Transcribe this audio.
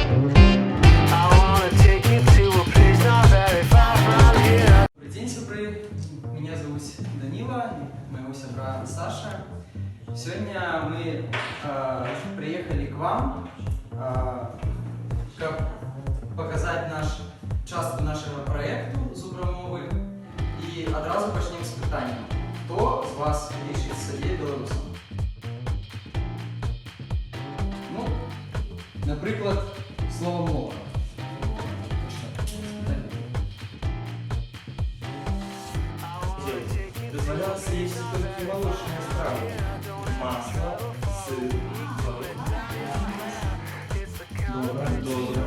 Добрый день, сябры. Меня зовут Данила, моего сябра Саша. Сегодня мы приехали к вам, как показать частку нашего проекту «Зубромовы». И одразу почнем с питания. Кто з вас більше є білорусом? Ну, наприклад, слово «мова». Дозволялося їсти тільки молочні страви. Масло, сир, добре, добре.